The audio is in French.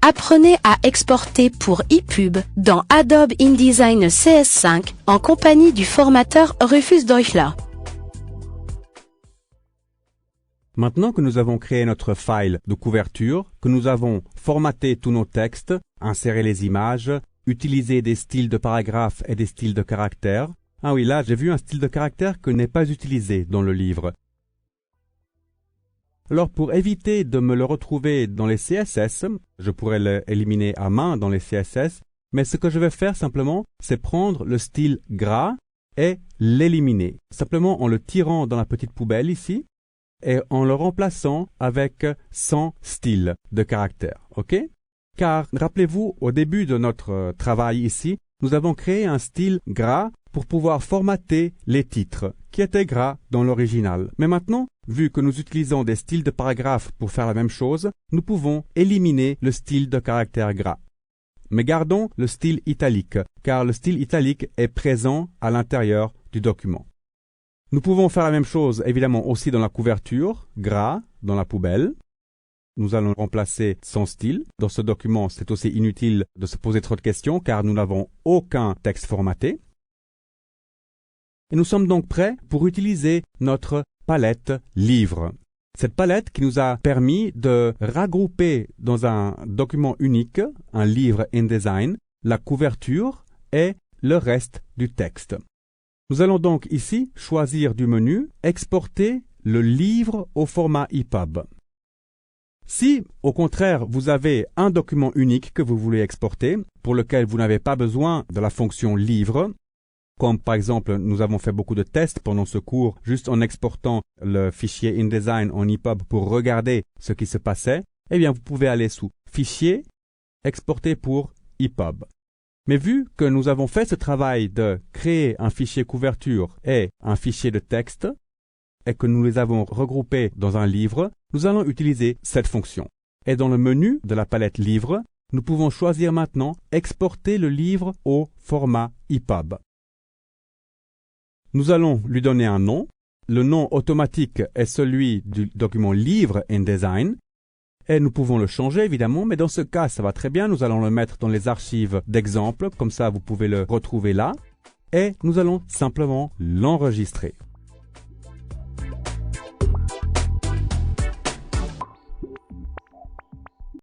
Apprenez à exporter pour ePub dans Adobe InDesign CS5 en compagnie du formateur Rufus Deuchler. Maintenant que nous avons créé notre file de couverture, que nous avons formaté tous nos textes, inséré les images, utilisé des styles de paragraphes et des styles de caractères. Ah oui, là, j'ai vu un style de caractère que n'est pas utilisé dans le livre. Alors, pour éviter de me le retrouver dans les CSS, je pourrais l'éliminer à main dans les CSS, mais ce que je vais faire simplement, c'est prendre le style gras et l'éliminer, simplement en le tirant dans la petite poubelle ici, et en le remplaçant avec sans style de caractère, ok? Car, rappelez-vous, au début de notre travail ici, nous avons créé un style gras pour pouvoir formater les titres, qui étaient gras dans l'original. Mais maintenant, vu que nous utilisons des styles de paragraphes pour faire la même chose, nous pouvons éliminer le style de caractère gras. Mais gardons le style italique, car le style italique est présent à l'intérieur du document. Nous pouvons faire la même chose, évidemment, aussi dans la couverture, gras, dans la poubelle. Nous allons remplacer sans style. Dans ce document, c'est aussi inutile de se poser trop de questions, car nous n'avons aucun texte formaté. Et nous sommes donc prêts pour utiliser notre palette livre. Cette palette qui nous a permis de regrouper dans un document unique, un livre InDesign, la couverture et le reste du texte. Nous allons donc ici choisir du menu « Exporter le livre au format EPUB ». Si, au contraire, vous avez un document unique que vous voulez exporter, pour lequel vous n'avez pas besoin de la fonction « Livre », comme par exemple, nous avons fait beaucoup de tests pendant ce cours, juste en exportant le fichier InDesign en EPUB pour regarder ce qui se passait, eh bien, vous pouvez aller sous « Fichier »,« Exporter pour EPUB ». Mais vu que nous avons fait ce travail de créer un fichier couverture et un fichier de texte, et que nous les avons regroupés dans un livre, nous allons utiliser cette fonction. Et dans le menu de la palette livre, nous pouvons choisir maintenant « Exporter le livre au format EPUB ». Nous allons lui donner un nom. Le nom automatique est celui du document livre InDesign. Et nous pouvons le changer évidemment, mais dans ce cas, ça va très bien. Nous allons le mettre dans les archives d'exemple, comme ça vous pouvez le retrouver là. Et nous allons simplement l'enregistrer.